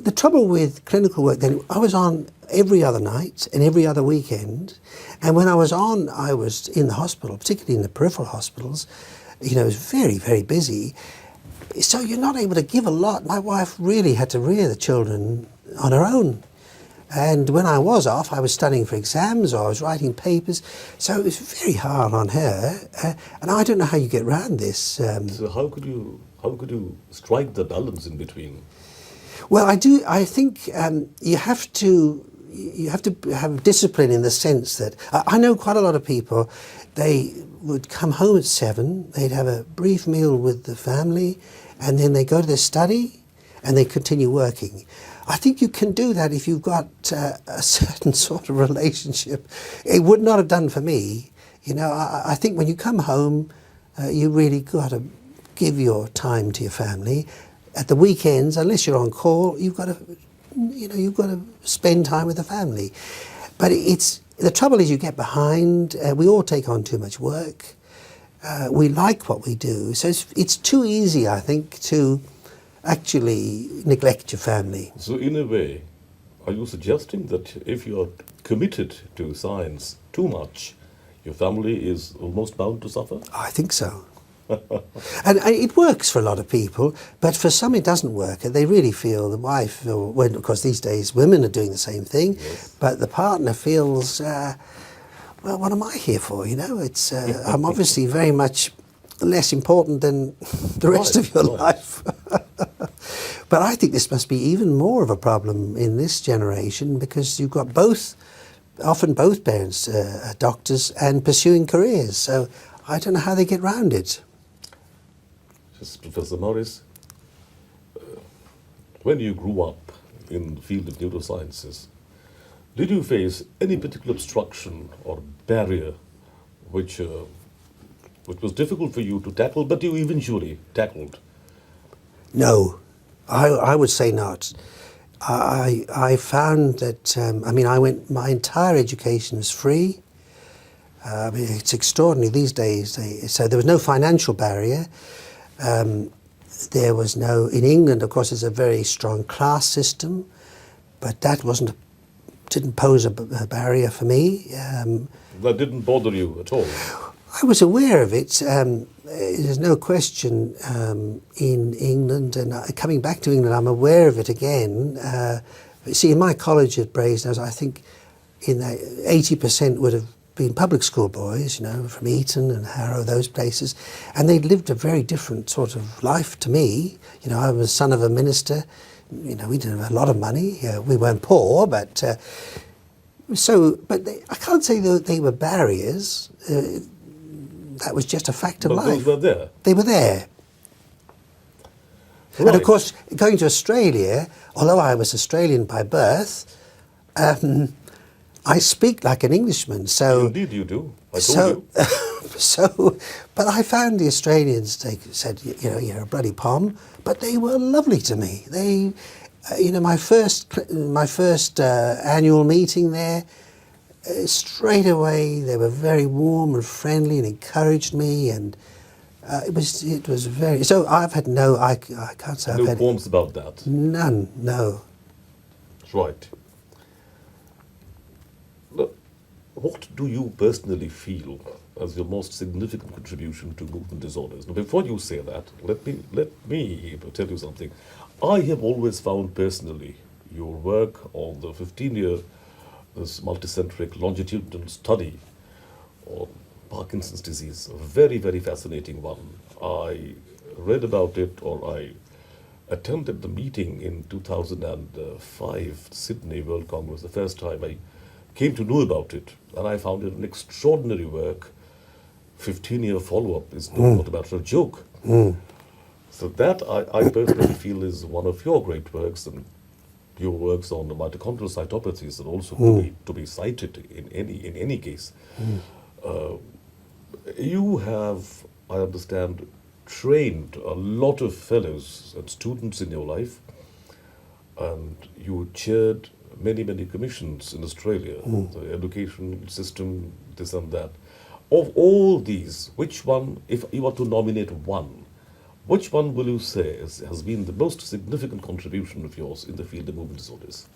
S2: the trouble with clinical work. Then I was on every other night and every other weekend, and when I was on, I was in the hospital, particularly in the peripheral hospitals. It was very, very busy. So you're not able to give a lot. My wife really had to rear the children on her own. And when I was off, I was studying for exams or I was writing papers. So it was very hard on her. And I don't know how you get around this.
S1: So how could you strike the balance in between?
S2: Well, I do. I think you have to have discipline in the sense that I know quite a lot of people. They would come home at 7. They'd have a brief meal with the family, and then they go to their study, and they continue working. I think you can do that if you've got a certain sort of relationship. It would not have done for me. I think when you come home, you really got to give your time to your family. At the weekends, unless you're on call, you've got to spend time with the family. But the trouble is you get behind. We all take on too much work. We like what we do, so it's too easy, I think, to actually neglect your family.
S1: So in a way, are you suggesting that if you are committed to science too much, your family is almost bound to suffer?
S2: I think so. And it works for a lot of people, but for some it doesn't work. They really feel the wife, of course these days women are doing the same thing, yes. But the partner feels, well, what am I here for? It's I'm obviously very much less important than the rest of your life. But I think this must be even more of a problem in this generation because you've got often both parents are doctors and pursuing careers. So I don't know how they get round it.
S1: Professor Morris, when you grew up in the field of neurosciences, did you face any particular obstruction or barrier which was difficult for you to tackle, but you eventually tackled?
S2: No, I would say not. I found that, my entire education was free. It's extraordinary these days. So there was no financial barrier. There was in England, of course, there's a very strong class system, but that didn't pose a barrier for me.
S1: That didn't bother you at all?
S2: I was aware of it. There's no question in England, and coming back to England, I'm aware of it again. In my college at Brasenose, I think 80% would have been public school boys, from Eton and Harrow, those places, and they'd lived a very different sort of life to me. I was son of a minister. We didn't have a lot of money. We weren't poor, but I can't say that they were barriers. That was just a fact of life.
S1: Those were there.
S2: They were there. Right. And of course, going to Australia, although I was Australian by birth, I speak like an Englishman. So
S1: indeed, you do. I told
S2: you. But I found the Australians. They said, you're a bloody pom, but they were lovely to me. They, my first annual meeting there. Straight away, they were very warm and friendly and encouraged me, and it was very. So I've had I can't say
S1: no
S2: I've had
S1: qualms about that.
S2: None, no.
S1: That's right. But what do you personally feel as your most significant contribution to movement disorders? Now, before you say that, let me tell you something. I have always found personally your work on the 15-year. This multicentric longitudinal study on Parkinson's disease, a very, very fascinating one. I read about it or I attended the meeting in 2005, Sydney World Congress, the first time I came to know about it, and I found it an extraordinary work. 15-year follow-up is not a matter of joke. So that I personally feel is one of your great works, and your works on the mitochondrial cytopathies are also to be cited in any case. You have, I understand, trained a lot of fellows and students in your life, and you chaired many commissions in Australia, the education system, this and that. Of all these, which one, if you were to nominate one, which one will you say has been the most significant contribution of yours in the field of movement disorders?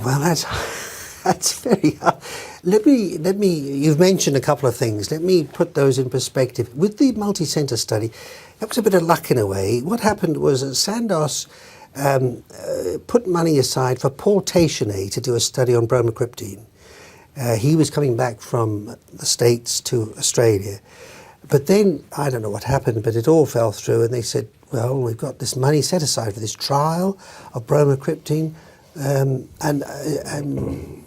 S2: Well, that's very hard. Let me. You've mentioned a couple of things. Let me put those in perspective. With the multi-centre study, that was a bit of luck in a way. What happened was that Sandoz put money aside for Paul Teixeira to do a study on bromocriptine. He was coming back from the States to Australia. But then, I don't know what happened, but it all fell through, and they said, well, we've got this money set aside for this trial of bromocriptine. And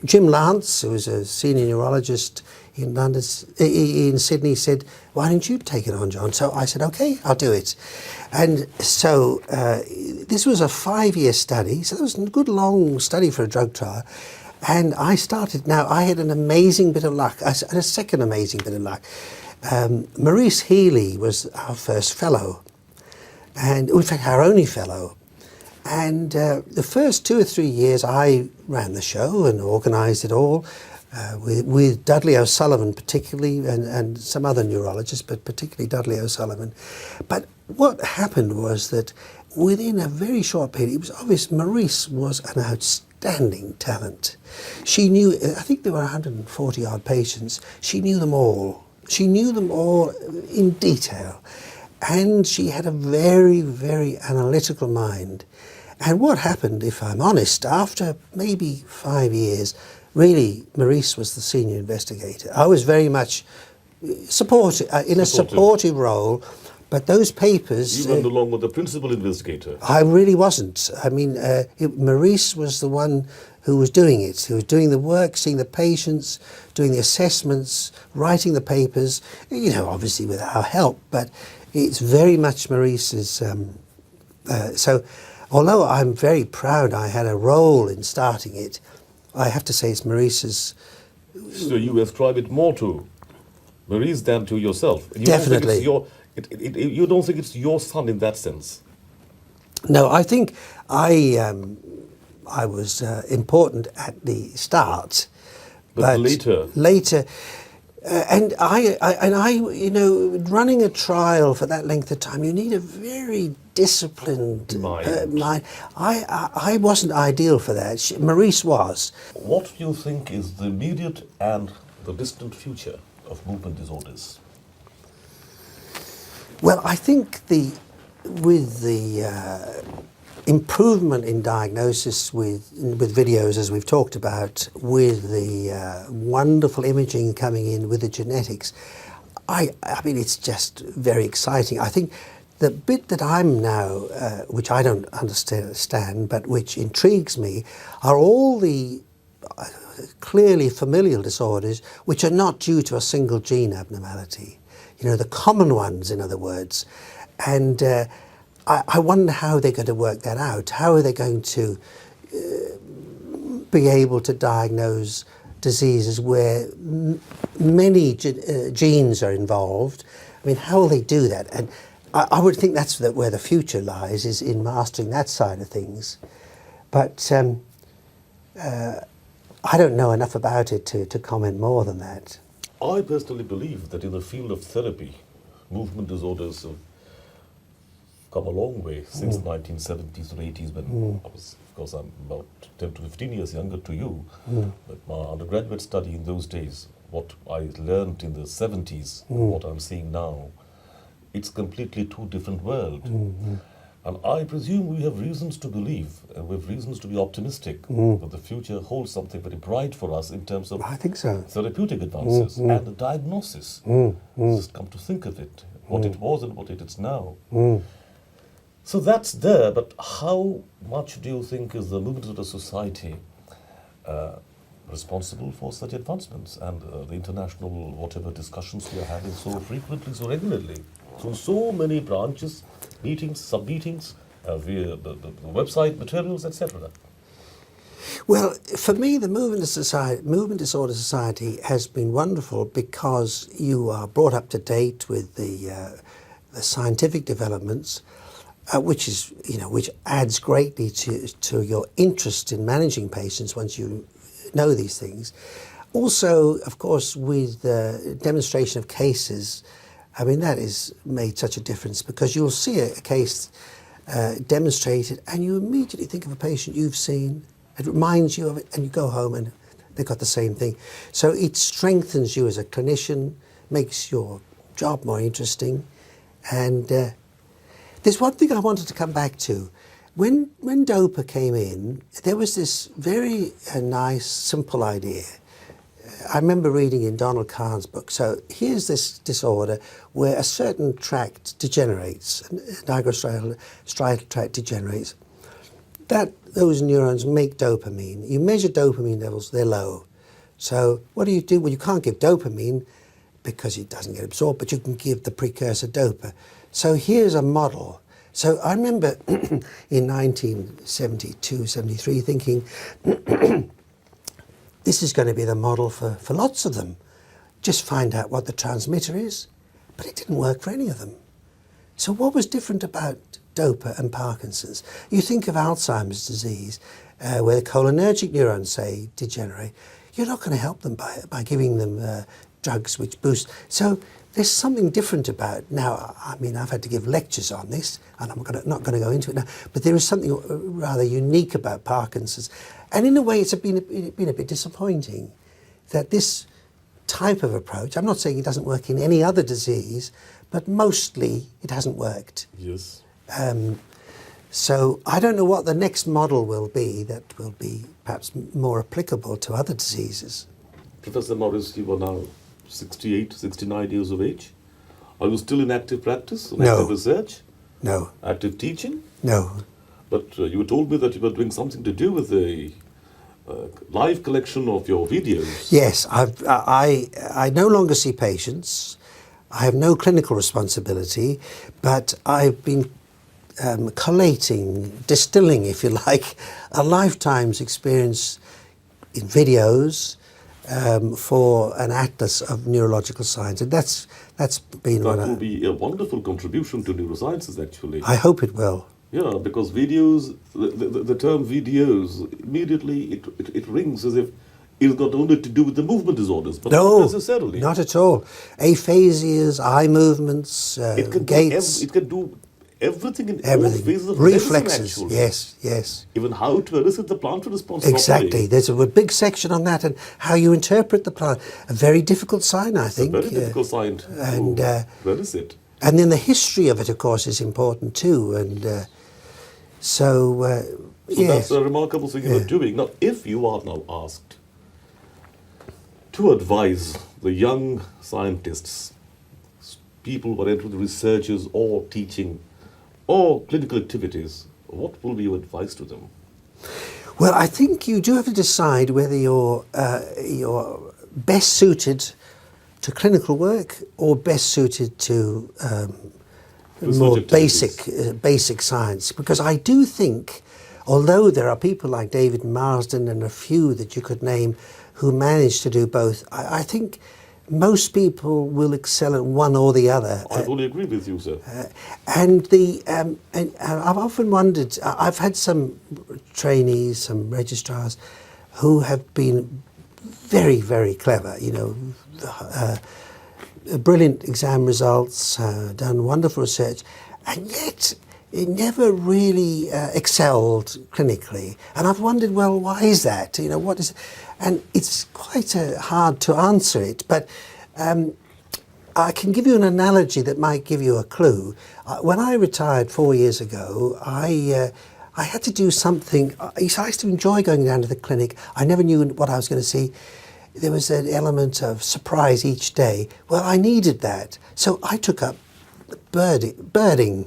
S2: Jim Lance, who was a senior neurologist in London, in Sydney, said, why don't you take it on, John? So I said, okay, I'll do it. And so this was a 5-year study, so it was a good long study for a drug trial. And I started, now I had an amazing bit of luck, a second amazing bit of luck. Maurice Healy was our first fellow, and in fact our only fellow. And the first 2 or 3 years I ran the show and organised it all with Dudley O'Sullivan particularly, and some other neurologists, but particularly Dudley O'Sullivan. But what happened was that within a very short period, it was obvious Maurice was an outstanding talent. She knew, I think there were 140 odd patients, she knew them all. She knew them all in detail, and she had a very, very analytical mind. And what happened, if I'm honest, after maybe 5 years, really Maurice was the senior investigator. I was very much supportive, in a supportive role, but those papers...
S1: You went along with the principal investigator.
S2: I really wasn't. I mean, Maurice was the one who was doing it, who was doing the work, seeing the patients, doing the assessments, writing the papers, you know, obviously with our help, but it's very much Maurice's... so, although I'm very proud I had a role in starting it, I have to say it's Maurice's...
S1: So you ascribe it more to Maurice than to yourself? You
S2: Definitely.
S1: You don't think it's your son in that sense?
S2: No, I think I was important at the start,
S1: but later,
S2: and I, you know, running a trial for that length of time, you need a very disciplined mind. I wasn't ideal for that. Maurice was.
S1: What do you think is the immediate and the distant future of movement disorders?
S2: Well, I think with the improvement in diagnosis with videos, as we've talked about, with the wonderful imaging coming in with the genetics, I mean, it's just very exciting. I think the bit that I'm now, which I don't understand, but which intrigues me, are all the clearly familial disorders which are not due to a single gene abnormality. You know, the common ones, in other words. And I wonder how they're going to work that out. How are they going to be able to diagnose diseases where many genes are involved? I mean, how will they do that? And I would think that's where the future lies, is in mastering that side of things. But I don't know enough about it to comment more than that.
S1: I personally believe that in the field of therapy, movement disorders have come a long way since the 1970s or 80s, when I was, of course, I'm about 10 to 15 years younger to you, but my undergraduate study in those days, what I learned in the 70s, what I'm seeing now, it's completely two different worlds. And I presume we have reasons to believe, and we have reasons to be optimistic that the future holds something very bright for us in terms of
S2: I think so.
S1: therapeutic advances and the diagnosis. Just come to think of it, what it was and what it is now. So that's there, but how much do you think is the movement of the society responsible for such advancements and the international whatever discussions we are having so frequently, so regularly, through so many branches, meetings, sub-meetings, via the website materials, etc.?
S2: Well, for me, the Movement Disorder Society has been wonderful because you are brought up to date with the scientific developments, which adds greatly to your interest in managing patients once you know these things. Also, of course, with the demonstration of cases, I mean, that has made such a difference because you'll see a case demonstrated and you immediately think of a patient you've seen. It reminds you of it, and you go home and they've got the same thing. So it strengthens you as a clinician, makes your job more interesting. And there's one thing I wanted to come back to. When DOPA came in, there was this very nice, simple idea. I remember reading in Donald Kahn's book. So here's this disorder where a certain tract degenerates, an nigrostriatal tract degenerates. Those neurons make dopamine. You measure dopamine levels, they're low. So what do you do? Well, you can't give dopamine because it doesn't get absorbed, but you can give the precursor dopa. So here's a model. So I remember in 1972, 73 thinking, this is going to be the model for lots of them. Just find out what the transmitter is. But it didn't work for any of them. So what was different about DOPA and Parkinson's? You think of Alzheimer's disease, where the cholinergic neurons, say, degenerate. You're not going to help them by giving them drugs which boost. So there's something different about, now, I mean, I've had to give lectures on this, and I'm not going to go into it now, but there is something rather unique about Parkinson's. And in a way, it's been a bit disappointing that this type of approach, I'm not saying it doesn't work in any other disease, but mostly it hasn't worked.
S1: Yes.
S2: So I don't know what the next model will be that will be perhaps more applicable to other diseases.
S1: Professor Morris, you are now 68, 69 years of age. Are you still in active practice, in active research?
S2: No.
S1: Active teaching?
S2: No.
S1: But you told me that you were doing something to do with the live collection of your videos.
S2: Yes, I no longer see patients. I have no clinical responsibility, but I've been collating, distilling, if you like, a lifetime's experience in videos for an atlas of neurological science, and that's been
S1: that will be a wonderful contribution to neurosciences, actually.
S2: I hope it will.
S1: Yeah, because videos, the term videos, immediately it rings as if it's got only to do with the movement disorders, but
S2: no,
S1: not necessarily.
S2: Not at all. Aphasias, eye movements, gaits.
S1: It can do everything in
S2: everything.
S1: all phases of
S2: reflexes.
S1: medicine, actually.
S2: Yes.
S1: Even how to elicit the plant to respond
S2: Exactly.
S1: properly.
S2: There's a big section on that and how you interpret the plant. A very difficult sign, I think.
S1: A very difficult sign to elicit.
S2: And then the history of it, of course, is important too. And so yes.
S1: That's a remarkable thing you are doing. Now, if you are now asked to advise the young scientists, people who are into the researchers or teaching or clinical activities, what will be your advice to them?
S2: Well, I think you do have to decide whether you're best suited to clinical work or best suited to more basic science. Because I do think, although there are people like David Marsden and a few that you could name who manage to do both, I think most people will excel at one or the other.
S1: I fully agree with you, sir.
S2: And I've often wondered, I've had some trainees, some registrars, who have been very, very clever, brilliant exam results, done wonderful research, and yet it never really excelled clinically. And I've wondered, well, why is that? What is? And it's quite hard to answer it, but I can give you an analogy that might give you a clue. When I retired 4 years ago, I had to do something. I used to enjoy going down to the clinic. I never knew what I was going to see. There was an element of surprise each day. Well, I needed that. So I took up birding,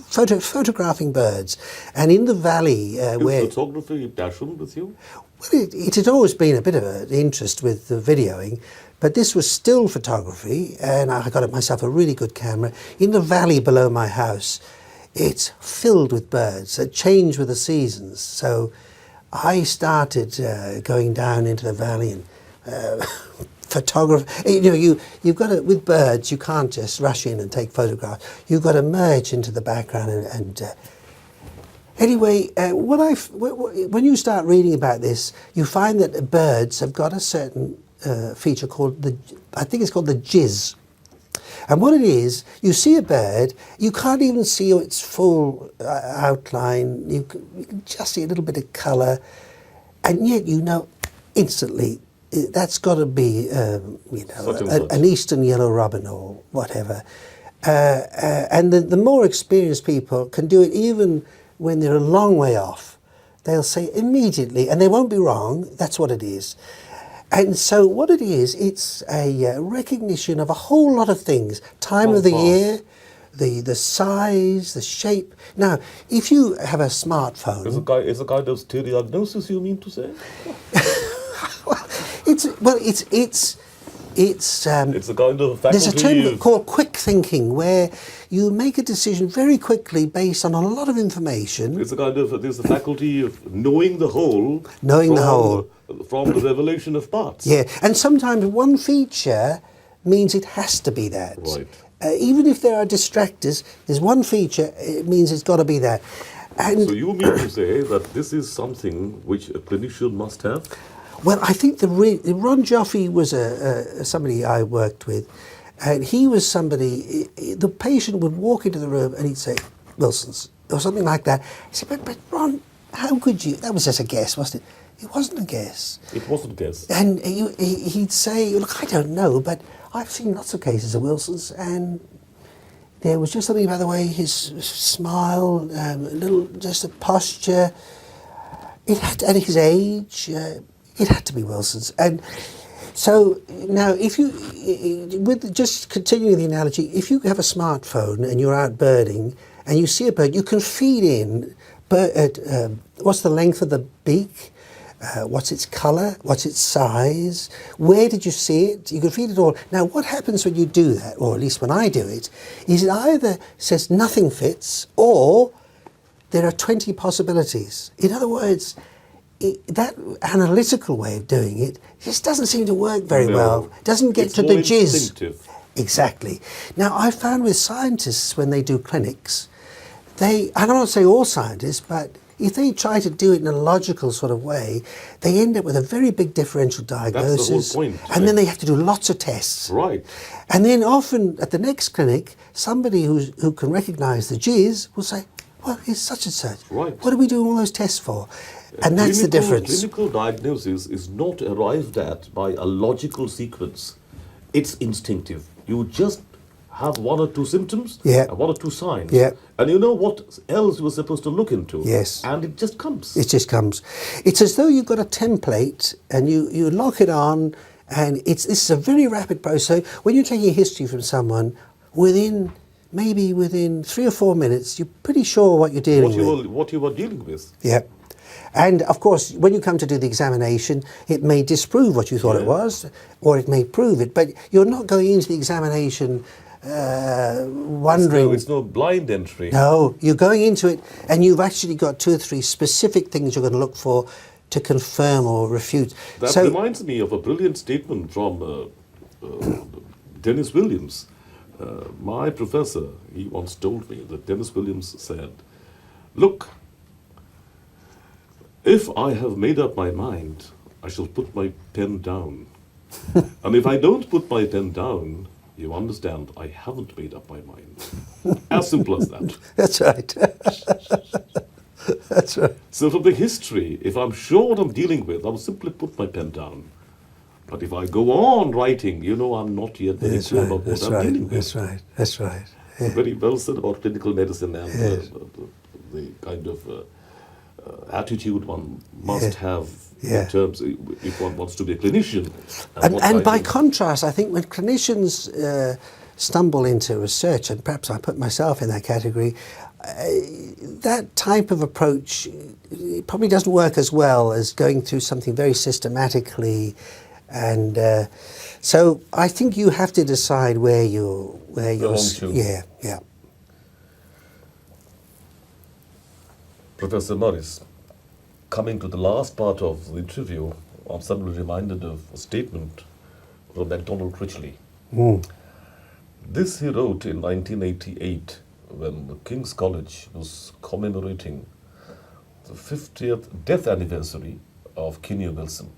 S2: photographing birds. And in the valley where...
S1: Is photography a passion with you?
S2: Well, it had always been a bit of an interest with the videoing, but this was still photography, and I got myself a really good camera. In the valley below my house, it's filled with birds that change with the seasons. So I started going down into the valley and photograph. You know, you've got to, with birds, you can't just rush in and take photographs. You've got to merge into the background and anyway, when you start reading about this, you find that birds have got a certain feature called I think it's called the jizz. And what it is, you see a bird, you can't even see its full outline, you can just see a little bit of colour, and yet you know instantly that's got to be, an eastern yellow robin or whatever. And the more experienced people can do it even when they're a long way off. They'll say immediately, and they won't be wrong, that's what it is. And so what it is, it's a recognition of a whole lot of things. Time of the year, the size, the shape. Now, if you have a smartphone...
S1: It's a kind of diagnosis, you mean to say?
S2: It's a
S1: kind of faculty.
S2: There's a term called quick thinking, where you make a decision very quickly based on a lot of information.
S1: It's a kind of there's the faculty of knowing the whole. From the revelation of parts.
S2: Yeah, and sometimes one feature means it has to be that.
S1: Right.
S2: Even if there are distractors, there's one feature, it means it's got to be that. And
S1: so you mean to say that this is something which a clinician must have?
S2: Well, I think Ron Joffe was somebody I worked with, and he was somebody, the patient would walk into the room and he'd say, Wilson's, or something like that. He said, but Ron, how could you, that was just a guess, wasn't it? It wasn't a guess.
S1: It wasn't a guess.
S2: And he'd say, look, I don't know, but I've seen lots of cases of Wilson's, and there was just something about the way his smile, just a posture, and his age, it had to be Wilson's. And so now, if you, with just continuing the analogy, if you have a smartphone and you're out birding and you see a bird, you can feed in what's the length of the beak, what's its colour, what's its size, where did you see it? You can feed it all. Now what happens when you do that, or at least when I do it, is it either says nothing fits, or there are 20 possibilities. In other words, that analytical way of doing it just doesn't seem to work very well. It doesn't get to the jizz.
S1: Instinctive.
S2: Exactly. Now I found with scientists when they do clinics, I don't want to say all scientists, but if they try to do it in a logical sort of way, they end up with a very big differential diagnosis.
S1: That's the whole point.
S2: And then they have to do lots of tests.
S1: Right.
S2: And then often at the next clinic, somebody who can recognise the jizz will say, well, it's such and such.
S1: Right.
S2: What are we doing all those tests for? And that's the difference.
S1: Clinical diagnosis is not arrived at by a logical sequence. It's instinctive. You just have one or two symptoms, and one or two signs.
S2: Yeah.
S1: And you know what else you were supposed to look into.
S2: Yes.
S1: And it just comes.
S2: It just comes. It's as though you've got a template and you lock it on, and this is a very rapid process. So when you're taking a history from someone, within 3 or 4 minutes, you're pretty sure what you're dealing with.
S1: What you were dealing with.
S2: Yeah. And of course, when you come to do the examination, it may disprove what you thought it was, or it may prove it. But you're not going into the examination wondering.
S1: It's no blind entry.
S2: No, you're going into it, and you've actually got 2 or 3 specific things you're going to look for to confirm or refute.
S1: That reminds me of a brilliant statement from Dennis Williams. My professor, he once told me that Dennis Williams said, look, if I have made up my mind, I shall put my pen down. And if I don't put my pen down, you understand, I haven't made up my mind. As simple as that.
S2: That's right. That's right.
S1: So from the history, if I'm sure what I'm dealing with, I'll simply put my pen down. But if I go on writing, I'm not yet very sure about what I'm dealing with.
S2: That's right. That's right. Yeah.
S1: Very well said about clinical medicine and the kind of attitude one must have in terms if one wants to be a clinician.
S2: And by contrast, I think when clinicians stumble into research, and perhaps I put myself in that category, that type of approach probably doesn't work as well as going through something very systematically. And so I think you have to decide where you're
S1: Belong to.
S2: yeah.
S1: Professor Morris, coming to the last part of the interview, I'm suddenly reminded of a statement from MacDonald Critchley. This he wrote in 1988 when the King's College was commemorating the 50th death anniversary of Kinney Wilson.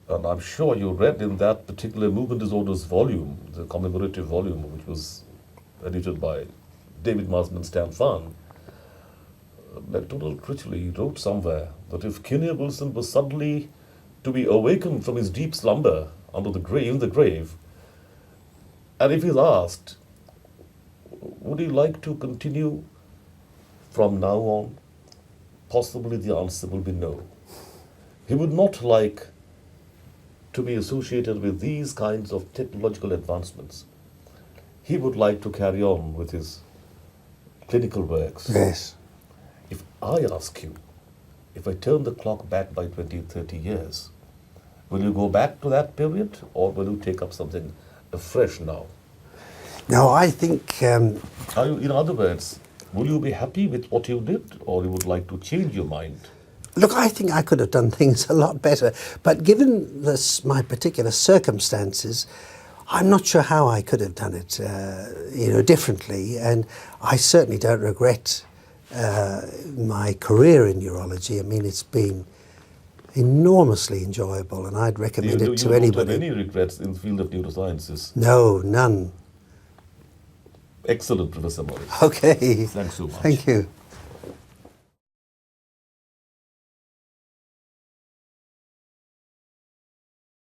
S1: And I'm sure you read in that particular movement disorders volume, the commemorative volume, which was edited by David Marsden and Stan Farn, MacDonald Critchley wrote somewhere that if Kinney Wilson was suddenly to be awakened from his deep slumber under the grave, and if he's asked, would he like to continue from now on? Possibly the answer will be no. He would not like to be associated with these kinds of technological advancements. He would like to carry on with his clinical works.
S2: Yes.
S1: If I ask you, if I turn the clock back by 20, 30 years, will you go back to that period, or will you take up something afresh now?
S2: No, I think
S1: Are you, in other words, will you be happy with what you did, or you would like to change your mind?
S2: look, I think I could have done things a lot better, but given my particular circumstances, I'm not sure how I could have done it, differently. And I certainly don't regret my career in neurology. I mean, it's been enormously enjoyable, and I'd recommend it to anybody.
S1: You don't have any regrets in the field of neurosciences?
S2: No, none.
S1: Excellent, Professor Morris.
S2: Okay.
S1: Thanks so much.
S2: Thank you.